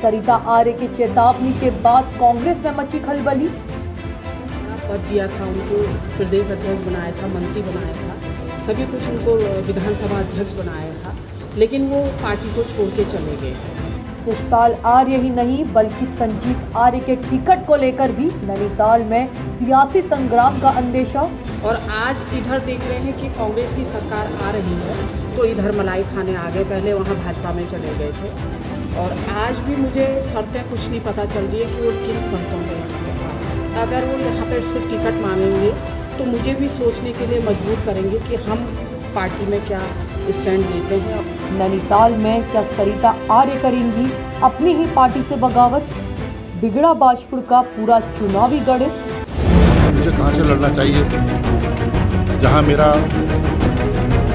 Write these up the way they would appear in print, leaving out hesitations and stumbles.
सरिता आर्य की चेतावनी के बाद कांग्रेस में मची खलबली। पद दिया था उनको, प्रदेश अध्यक्ष बनाया था, मंत्री बनाया था, सभी कुछ उनको विधानसभा अध्यक्ष बनाया था, लेकिन वो पार्टी को छोड़ के चले गए। यशपाल आर्य ही नहीं बल्कि संजीव आर्य के टिकट को लेकर भी नैनीताल में सियासी संग्राम का अंदेशा। और आज इधर देख रहे हैं कि कांग्रेस की सरकार आ रही है तो इधर मलाई खाने आ गए, पहले वहाँ भाजपा में चले गए थे। और आज भी मुझे शर्तें कुछ नहीं पता चल रही है कि वो किन शर्तों में, अगर वो यहाँ पर से टिकट मांगेंगे तो मुझे भी सोचने के लिए मजबूर करेंगे कि हम पार्टी में क्या स्टैंड लेते हैं। नैनीताल में क्या सरिता आर्य करेंगी अपनी ही पार्टी से बगावत? बिगड़ा बाजपुर का पूरा चुनावी गणित। मुझे कहाँ से लड़ना चाहिए, जहाँ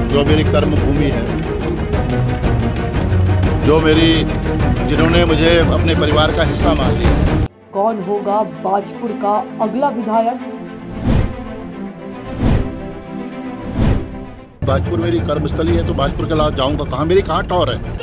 जो मेरी कर्म भूमि है, जिन्होंने मुझे अपने परिवार का हिस्सा मान लिया। कौन होगा बाजपुर का अगला विधायक? बाजपुर मेरी कर्मस्थली है तो बाजपुर के लाभ जाऊंगा कहाँ, मेरी कहाँ टौर है।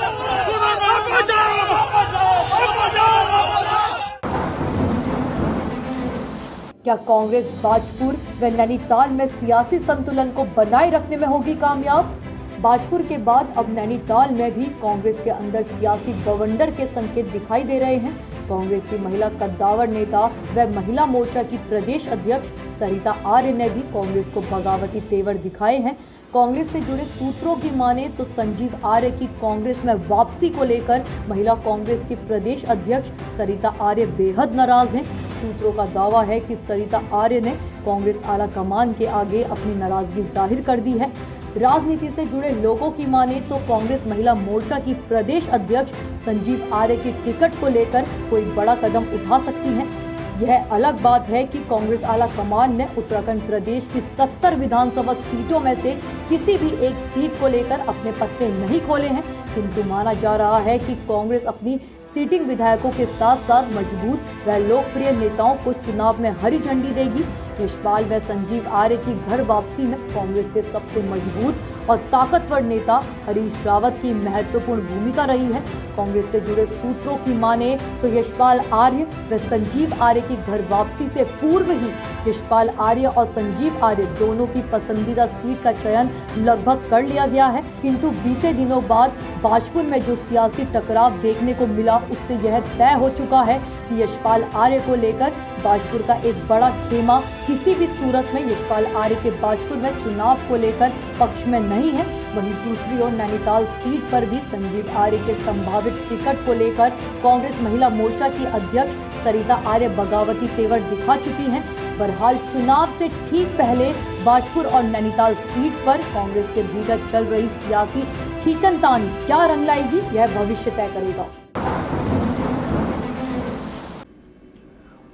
क्या कांग्रेस बाजपुर व नैनीताल में सियासी संतुलन को बनाए रखने में होगी कामयाब? बाजपुर के बाद अब नैनीताल में भी कांग्रेस के अंदर सियासी बवंडर के संकेत दिखाई दे रहे हैं। कांग्रेस की महिला कद्दावर नेता व महिला मोर्चा की प्रदेश अध्यक्ष सरिता आर्य ने भी कांग्रेस को बगावती तेवर दिखाए हैं। कांग्रेस से जुड़े सूत्रों की माने तो संजीव आर्य की कांग्रेस में वापसी को लेकर महिला कांग्रेस की प्रदेश अध्यक्ष सरिता आर्य बेहद नाराज हैं। सूत्रों का दावा है कि सरिता आर्य ने कांग्रेस आला कमान के आगे अपनी नाराजगी जाहिर कर दी है। राजनीति से जुड़े लोगों की माने तो कांग्रेस महिला मोर्चा की प्रदेश अध्यक्ष संजीव आर्य की टिकट को लेकर कोई बड़ा कदम उठा सकती हैं। यह अलग बात है कि कांग्रेस आला कमान ने उत्तराखंड प्रदेश की 70 विधानसभा सीटों में से किसी भी एक सीट को लेकर अपने पत्ते नहीं खोले हैं, किंतु माना जा रहा है कि कांग्रेस अपनी सीटिंग विधायकों के साथ साथ मजबूत व लोकप्रिय नेताओं को चुनाव में हरी झंडी देगी। यशपाल व संजीव आर्य की घर वापसी में कांग्रेस के सबसे मजबूत और ताकतवर नेता हरीश रावत की महत्वपूर्ण भूमिका रही है। कांग्रेस से जुड़े सूत्रों की माने तो यशपाल आर्य व संजीव आर्य की घर वापसी से पूर्व ही यशपाल आर्य और संजीव आर्य दोनों की पसंदीदा सीट का चयन लगभग कर लिया गया है, किंतु बीते दिनों बाद बाजपुर में जो सियासी टकराव देखने को मिला उससे यह तय हो चुका है कि यशपाल आर्य को लेकर बाजपुर का एक बड़ा खेमा किसी भी सूरत में यशपाल आर्य के बाजपुर में चुनाव को लेकर पक्ष में नहीं है। वहीं दूसरी ओर नैनीताल सीट पर भी संजीव आर्य के संभावित टिकट को लेकर कांग्रेस महिला मोर्चा की अध्यक्ष सरिता आर्य बगावती तेवर दिखा चुकी हैं। बहरहाल चुनाव से ठीक पहले बाजपुर और नैनीताल सीट पर कांग्रेस के भीतर चल रही सियासी खींचतान क्या रंग लाएगी, यह भविष्य तय करेगा।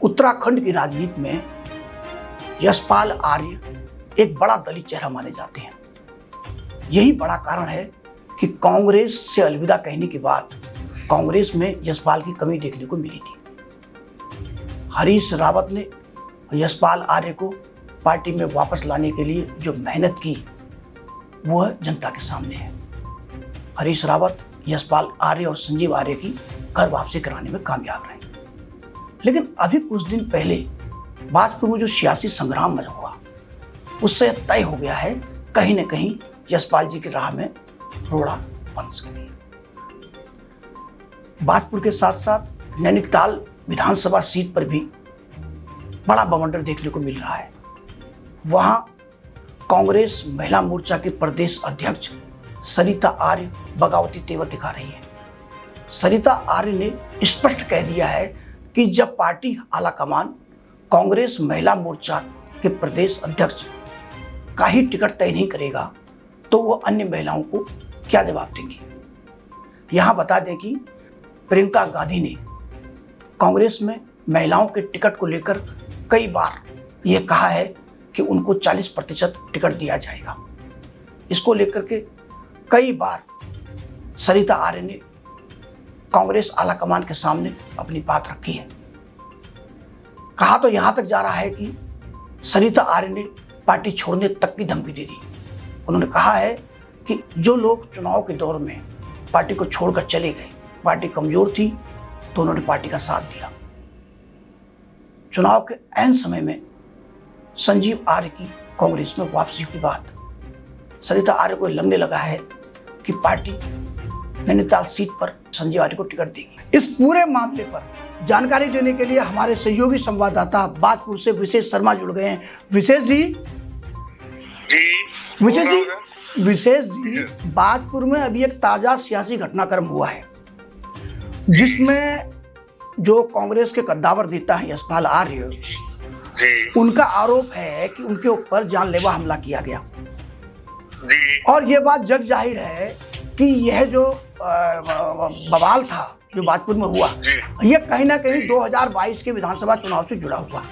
उत्तराखंड की राजनीति में यशपाल आर्य एक बड़ा दलित चेहरा माने जाते हैं। यही बड़ा कारण है कि कांग्रेस से अलविदा कहने के बाद कांग्रेस में यशपाल की कमी देखने को मिली थी। हरीश रावत ने यशपाल आर्य को पार्टी में वापस लाने के लिए जो मेहनत की वह जनता के सामने है। हरीश रावत यशपाल आर्य और संजीव आर्य की घर वापसी कराने में कामयाब रहे। लेकिन अभी कुछ दिन पहले बाजपुर में जो सियासी संग्राम में हुआ उससे तय हो गया है कहीं न कहीं यशपाल जी की राह में रोड़ा बन सकती है। बाजपुर के साथ साथ नैनीताल विधानसभा सीट पर भी बड़ा बवंडर देखने को मिल रहा है। वहां कांग्रेस महिला मोर्चा के प्रदेश अध्यक्ष सरिता आर्य बगावती तेवर दिखा रही है। सरिता आर्य ने स्पष्ट कह दिया है कि जब पार्टी आलाकमान कांग्रेस महिला मोर्चा के प्रदेश अध्यक्ष का ही टिकट तय नहीं करेगा तो वो अन्य महिलाओं को क्या जवाब देंगी। यहाँ बता दें कि प्रियंका गांधी ने कांग्रेस में महिलाओं के टिकट को लेकर कई बार ये कहा है कि उनको 40% टिकट दिया जाएगा। इसको लेकर के कई बार सरिता आर्य ने कांग्रेस आलाकमान के सामने अपनी बात रखी है। कहा तो यहाँ तक जा रहा है कि सरिता आर्य ने पार्टी छोड़ने तक की धमकी दे दी। उन्होंने कहा है कि जो लोग चुनाव के दौर में पार्टी को छोड़कर चले गए, पार्टी कमजोर थी, तो उन्होंने पार्टी का साथ दिया। चुनाव के ऐन समय में संजीव आर्य की कांग्रेस में वापसी के बाद सरिता आर्य को लगने लगा है कि पार्टी नैनीताल सीट पर संजीव आर्य को टिकट देगी। इस पूरे मामले पर जानकारी देने के लिए हमारे सहयोगी संवाददाता बाजपुर से विशेष शर्मा जुड़ गए हैं। विशेष जी, विशेष जी, बाजपुर में अभी एक ताजा सियासी घटनाक्रम हुआ है जिसमें जो कांग्रेस के कद्दावर नेता है यशपाल आर्य, उनका आरोप है कि उनके ऊपर जानलेवा हमला किया गया और ये बात जग जाहिर है कि यह जो बवाल था जो बाजपुर में हुआ, यह कहीं ना कहीं 2022 के विधानसभा चुनाव से जुड़ा हुआ।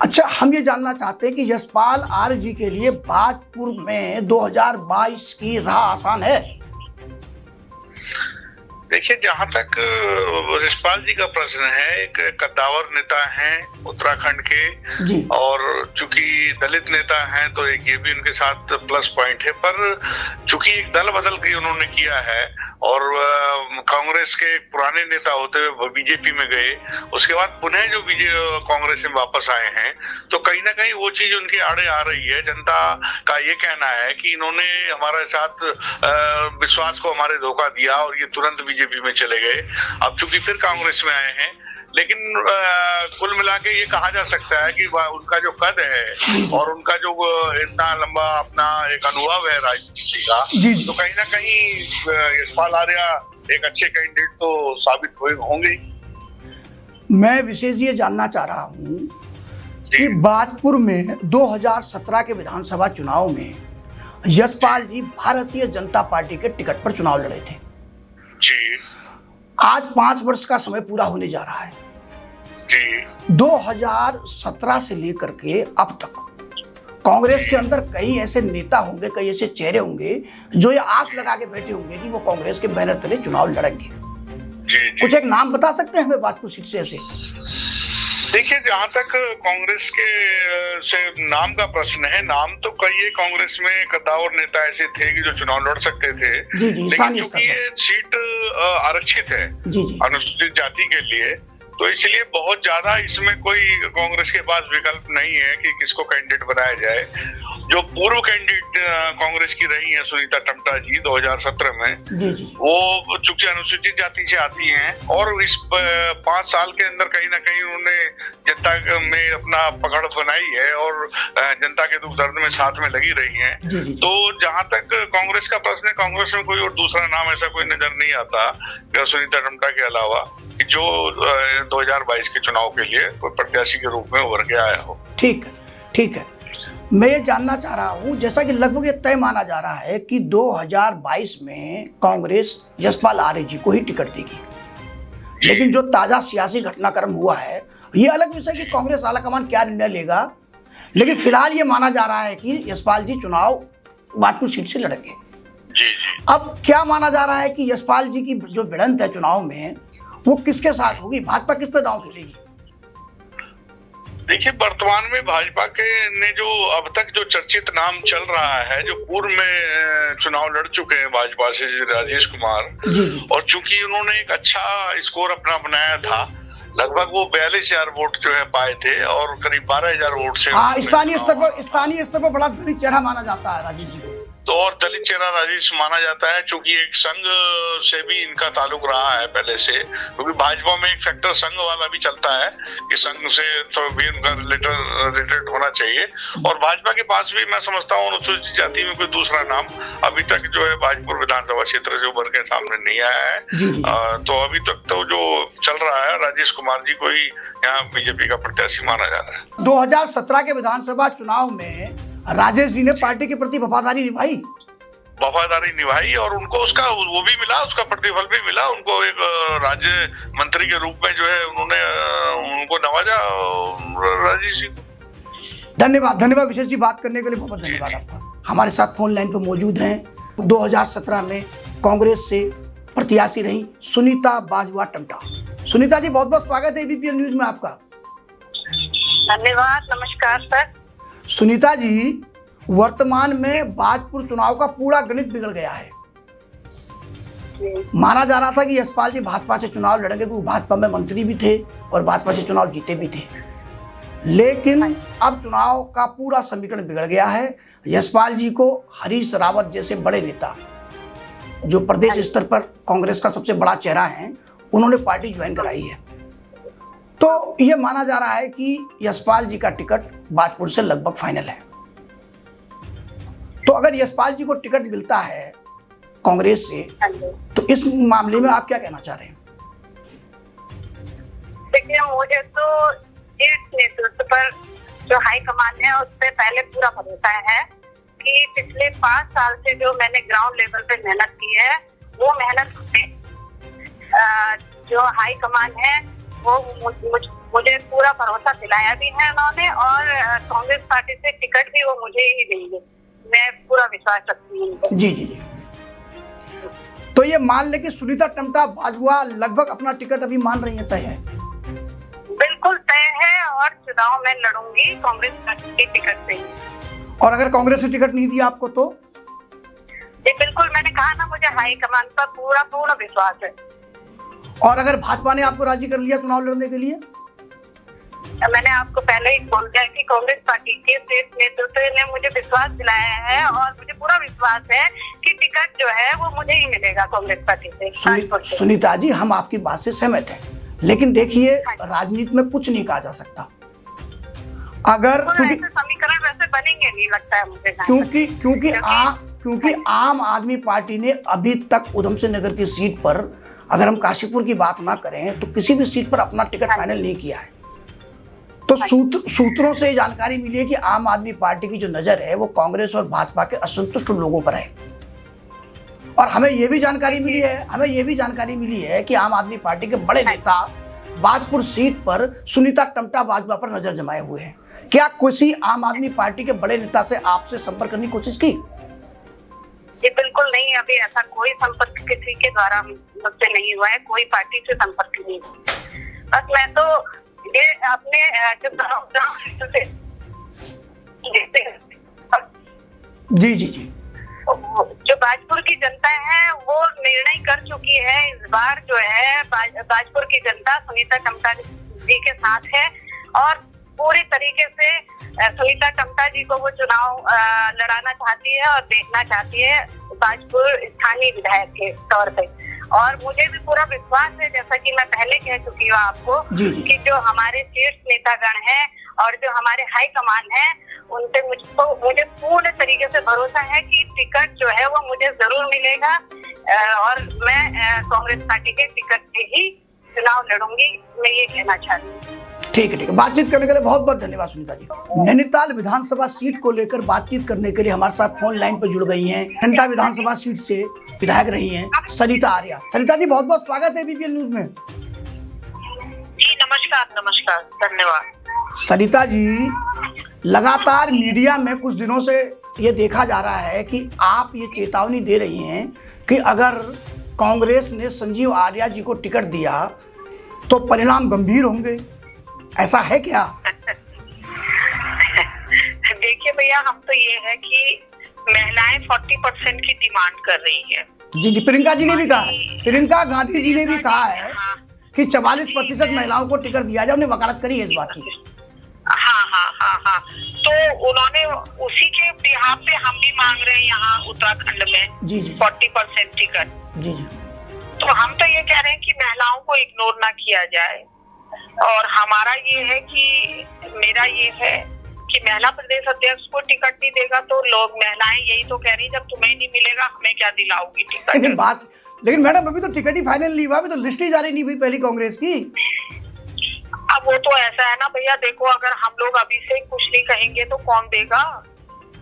अच्छा, हम ये जानना चाहते हैं कि यशपाल आर्य जी के लिए बाजपुर में 2022 की राह आसान है? देखिए, जहाँ तक यशपाल जी का प्रश्न है, एक कद्दावर नेता हैं उत्तराखंड के और चूंकि दलित नेता हैं तो एक ये भी उनके साथ प्लस पॉइंट है, पर चूंकि एक दल बदल के उन्होंने किया है और कांग्रेस के पुराने नेता होते हुए बीजेपी में गए, उसके बाद पुनः जो कांग्रेस में वापस आए हैं, तो कहीं ना कहीं वो चीज उनके आड़े आ रही है। जनता का ये कहना है कि इन्होंने हमारे साथ विश्वास को हमारे धोखा दिया और ये तुरंत बीजेपी में चले गए। अब चूंकि फिर कांग्रेस में आए हैं, लेकिन कुल मिला के ये कहा जा सकता है कि उनका जो कद है और उनका जो इतना लंबा अपना एक अनुभव है राजनीति का, तो कहीं ना कहीं यशपाल आर्य एक अच्छे कैंडिडेट तो साबित होंगे। मैं विशेष ये जानना चाह रहा हूँ कि बाजपुर में 2017 के विधानसभा चुनाव में यशपाल जी भारतीय जनता पार्टी के टिकट पर चुनाव लड़े थे जी। आज 5 वर्ष का समय पूरा होने जा रहा है जी। 2017 से लेकर के अब तक कांग्रेस के अंदर कई ऐसे नेता होंगे, कई ऐसे चेहरे होंगे जो ये आस लगा के बैठे होंगे कि वो कांग्रेस के बैनर तले चुनाव लड़ेंगे। जी। कुछ एक नाम बता सकते हैं हमें बाजपुर सीट से ऐसे? देखिए, जहाँ तक कांग्रेस के से नाम का प्रश्न है, नाम तो कई कांग्रेस में कद्दावर नेता ऐसे थे कि जो चुनाव लड़ सकते थे, लेकिन क्योंकि ये सीट आरक्षित है अनुसूचित जाति के लिए, तो इसलिए बहुत ज्यादा इसमें कोई कांग्रेस के पास विकल्प नहीं है कि किसको कैंडिडेट बनाया जाए। जो पूर्व कैंडिडेट कांग्रेस की रही हैं सुनीता टम्टा जी 2017 में, वो चूंकि अनुसूचित जाति से आती हैं और इस 5 साल के अंदर कहीं ना कहीं उन्होंने जनता में अपना पकड़ बनाई है और जनता के दुख दर्द में साथ में लगी रही हैं। तो जहां तक कांग्रेस का प्रश्न है, कांग्रेस में कोई और दूसरा नाम ऐसा कोई नजर नहीं आता सुनीता टम्टा के अलावा जो 2022 के चुनाव के लिए कोई प्रत्याशी के रूप में उभर के आया हो। ठीक है। मैं ये जानना चाह रहा हूँ, जैसा कि लगभग ये तय माना जा रहा है कि 2022 में कांग्रेस यशपाल आर्य जी को ही टिकट देगी, लेकिन जो ताजा सियासी घटनाक्रम हुआ है, ये अलग विषय कि कांग्रेस आलाकमान क्या निर्णय लेगा, लेकिन फिलहाल ये माना जा रहा है कि यशपाल जी चुनाव बाजपुर सीट से लड़ेंगे। अब क्या माना जा रहा है कि यशपाल जी की जो भिड़ंत है चुनाव में, वो किसके साथ होगी? भाजपा किस पे दांव खेलेगी? देखिए, वर्तमान में भाजपा के ने जो अब तक जो चर्चित नाम चल रहा है, जो पूर्व में चुनाव लड़ चुके हैं भाजपा से, राजेश कुमार, और चूंकि उन्होंने एक अच्छा स्कोर अपना बनाया था, लगभग वो 42,000 वोट जो है पाए थे और करीब 12,000 वोट से स्थानीय स्तर पर बड़ा दलित चेहरा माना जाता है राजेश जी को। तो और दलित चेहरा राजेश माना जाता है, चूंकि एक संघ से भी इनका ताल्लुक रहा है पहले से, क्योंकि भाजपा में एक फैक्टर संघ वाला भी चलता है कि संघ से तो भी उनका रिलेटेड होना चाहिए। और भाजपा के पास भी मैं समझता हूँ अनुसूचित जाति में कोई दूसरा नाम अभी तक जो है बाजपुर विधानसभा क्षेत्र जो उभर के सामने नहीं आया है। तो अभी तक तो जो चल रहा है, राजेश कुमार जी को ही यहाँ बीजेपी का प्रत्याशी माना जा रहा है। 2017 के विधानसभा चुनाव में राजेश जी ने पार्टी के प्रति वफादारी निभाई और उनको उसका वो भी मिला, उसका प्रतिफल भी मिला। उनको एक राज्य मंत्री के रूप में जो है उन्होंने उनको नवाजा राजेश जी। धन्यवाद विशेष जी, बात करने के लिए बहुत धन्यवाद आपका। हमारे साथ फोन लाइन पर मौजूद हैं 2017 में कांग्रेस से प्रत्याशी रही सुनीता बाजवा टम्टा। सुनीता जी, बहुत बहुत स्वागत है एबीपी न्यूज में आपका। धन्यवाद, नमस्कार सर। सुनीता जी, वर्तमान में बाजपुर चुनाव का पूरा गणित बिगड़ गया है। माना जा रहा था कि यशपाल जी भाजपा से चुनाव लड़ेंगे, क्योंकि भाजपा में मंत्री भी थे और भाजपा से चुनाव जीते भी थे। लेकिन अब चुनाव का पूरा समीकरण बिगड़ गया है। यशपाल जी को हरीश रावत जैसे बड़े नेता, जो प्रदेश स्तर पर कांग्रेस का सबसे बड़ा चेहरा है, उन्होंने पार्टी ज्वाइन कराई है। तो यह माना जा रहा है कि यशपाल जी का टिकट बाजपुर से लगभग फाइनल है। तो अगर यशपाल जी को टिकट मिलता है कांग्रेस से, तो इस मामले में आप क्या कहना चाह रहे हैं? देखिए, मुझे तो इस नेतृत्व पर जो हाईकमान है उस पर पहले पूरा भरोसा है कि पिछले 5 साल से जो मैंने ग्राउंड लेवल पे मेहनत की है, वो मेहनत जो हाईकमान है वो मुझे पूरा भरोसा दिलाया भी है उन्होंने, और कांग्रेस पार्टी से टिकट भी वो मुझे ही देंगे। मैं पूरा विश्वास रखती हूँ। जी जी जी। तो ये मान ले कि सुनीता टम्टा बाजवा लगभग अपना टिकट अभी मान रही है, तय है? बिल्कुल तय है, और चुनाव में लड़ूंगी कांग्रेस पार्टी के टिकट से ही। और अगर कांग्रेस ने टिकट नहीं दिया आपको तो? जी बिल्कुल, मैंने कहा ना, मुझे हाईकमान पर पूर्ण विश्वास है। और अगर भाजपा ने आपको राजी कर लिया चुनाव लड़ने के लिए? मैंने आपको पहले ही बोल दिया कि कांग्रेस पार्टी के स्टेट नेतृत्व ने मुझे विश्वास दिलाया है, और मुझे पूरा विश्वास है कि टिकट जो है वो मुझे ही मिलेगा कांग्रेस पार्टी से। सुनीता जी, हम आपकी बात से सहमत हैं, लेकिन देखिए राजनीति में कुछ नहीं कहा जा सकता। अगर समीकरण वैसे बनेंगे नहीं लगता है मुझे, क्योंकि आम आदमी पार्टी ने अभी तक उधम सिंह नगर की सीट पर, अगर हम काशीपुर की बात ना करें, तो किसी भी सीट पर अपना टिकट फाइनल नहीं किया है। तो सूत्रों से जानकारी मिली है कि आम आदमी पार्टी की जो नजर है वो कांग्रेस और भाजपा के असंतुष्ट लोगों पर है। और हमें यह भी जानकारी मिली है कि आम आदमी पार्टी के बड़े नेता बाजपुर सीट पर सुनीता टम्टा बाजवा पर नजर जमाए हुए हैं। क्या किसी आम आदमी पार्टी के बड़े नेता से आपसे संपर्क करने की कोशिश की? जी बिल्कुल नहीं, अभी ऐसा कोई संपर्क किसी के द्वारा मुझसे नहीं हुआ है, कोई पार्टी से संपर्क नहीं। बस मैं तो ये अपने जी जी जी, जो बाजपुर की जनता है वो निर्णय कर चुकी है। इस बार जो है बाजपुर की जनता सुनीता टम्टा जी के साथ है, और पूरी तरीके से सुनीता टम्टा जी को वो चुनाव लड़ाना चाहती है और देखना चाहती है बाजपुर स्थानीय विधायक के तौर पे। और मुझे भी पूरा विश्वास है, जैसा कि मैं पहले कह चुकी हूँ आपको, कि जो हमारे शीर्ष नेतागण हैं और जो हमारे हाई कमान है, उनसे मुझे पूर्ण तरीके से भरोसा है कि टिकट जो है वो मुझे जरूर मिलेगा, और मैं कांग्रेस पार्टी के टिकट से ही चुनाव लड़ूंगी। मैं ये कहना चाहती हूँ। ठीक है। बातचीत करने के लिए बहुत बहुत धन्यवाद सुनीता जी। नैनीताल विधानसभा सीट को लेकर बातचीत करने के लिए हमारे साथ फोन लाइन पर जुड़ गई हैं टंटा विधानसभा सीट से विधायक रही हैं सरिता आर्या। सरिता जी, बहुत बहुत स्वागत है बीपीएल न्यूज में। जी नमस्कार, धन्यवाद। सरिता जी, लगातार मीडिया में कुछ दिनों से ये देखा जा रहा है कि आप ये चेतावनी दे रही हैं कि अगर कांग्रेस ने संजीव आर्या जी को टिकट दिया तो परिणाम गंभीर होंगे, ऐसा है क्या? देखिए भैया, हम तो ये है कि महिलाएं 40% की डिमांड कर रही है। जी जी, प्रियंका जी ने भी कहा, प्रियंका गांधी जी ने भी कहा है कि 44% महिलाओं को टिकट दिया जाए, उन्हें वकालत करी है इस बात की। हाँ, तो उन्होंने उसी के बिहाफ पे हम भी मांग रहे हैं यहाँ उत्तराखंड में। जी जी, 40% टिकट। जी जी, तो हम तो ये कह रहे हैं कि महिलाओं को इग्नोर ना किया जाए, और हमारा ये है कि मेरा ये है कि महिला प्रदेश अध्यक्ष को टिकट नहीं देगा तो लोग, महिलाएं यही तो कह रही, जब तुम्हें नहीं मिलेगा हमें क्या दिलाओगी टिकट। लेकिन मैडम, अभी तो टिकट ही फाइनल नहीं हुआ, अभी तो लिस्ट ही जारी नहीं हुई पहली कांग्रेस की। अब वो तो ऐसा है ना भैया, देखो अगर हम लोग अभी से कुछ नहीं कहेंगे तो कौन देगा?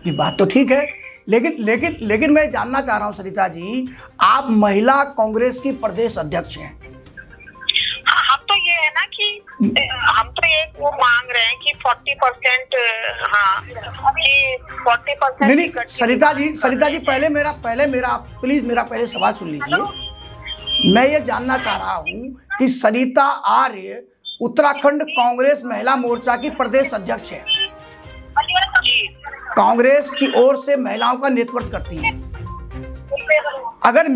ये बात तो ठीक है, लेकिन मैं जानना चाह रहा हूँ सरिता जी, आप महिला कांग्रेस की प्रदेश अध्यक्ष हैं। हाँ, हम तो ये है ना कि हम तो एक वो मांग रहे हैं कि 40%, हाँ कि 40%। नहीं, सरिता जी पहले मेरा प्लीज मेरा पहले सवाल सुन लीजिए। मैं ये जानना चाह रहा हूँ कि सरिता आर्य उत्तराखंड कांग्रेस महिला मोर्चा की प्रदेश अध्यक्ष है, कांग्रेस की ओर से महिलाओं का नेतृत्व करती है। अगर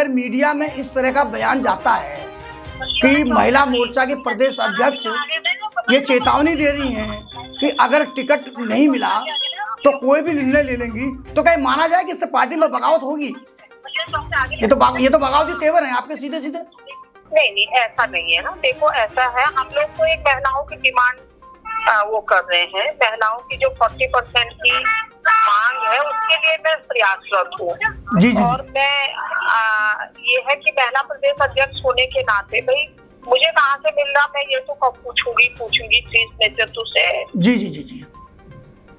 मीडिया में इस तरह का बयान जाता है कि महिला मोर्चा के प्रदेश अध्यक्ष ये चेतावनी दे रही हैं कि अगर टिकट नहीं मिला तो कोई भी निर्णय ले लेंगी, तो क्या माना जाए कि इससे पार्टी में बगावत होगी? ये तो बगावती तेवर है आपके सीधे सीधे। नहीं, ऐसा नहीं है ना। देखो, ऐसा है, हम लोग तो एक महिलाओं की डिमांड वो कर रहे हैं। महिलाओं की जो 40% की मांग है उसके लिए मैं प्रयासरत हूँ। जी। और मैं ये है कि महिला प्रदेश अध्यक्ष होने के नाते भाई मुझे कहाँ से मिल रहा, मैं ये तो कब पूछूंगी चीफ नेतृत्व से। जी।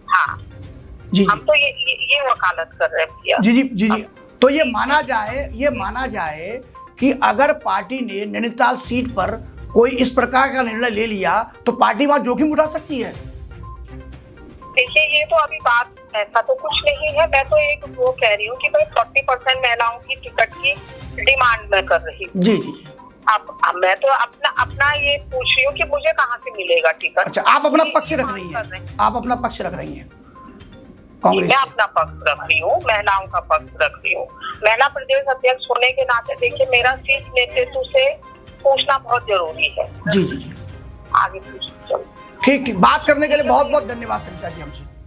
हाँ जी, हम तो ये वकालत कर रहे हैं भैया। जी। तो ये माना जाए कि अगर पार्टी ने नैनीताल सीट पर कोई इस प्रकार का निर्णय ले लिया तो पार्टी वहां जोखिम उठा सकती है। देखिए, ये तो अभी बात ऐसा तो कुछ नहीं है। मैं तो एक वो कह रही हूँ कि भाई 40% महिलाओं की टिकट की डिमांड मैं कर रही हूँ। जी। अब मैं तो अपना ये पूछ रही हूँ कि मुझे कहाँ से मिलेगा टिकट। अच्छा, आप अपना पक्ष रख रही हैं? कांग्रेस मैं अपना पक्ष रख रही हूँ, महिलाओं का पक्ष रख रही हूँ। महिला प्रदेश अध्यक्ष होने के नाते देखिए मेरा चीफ नेतृत्व से पूछना बहुत जरूरी है। जी। आगे पूछ। ठीक, बात करने के लिए बहुत बहुत धन्यवाद सरिता जी हमसे।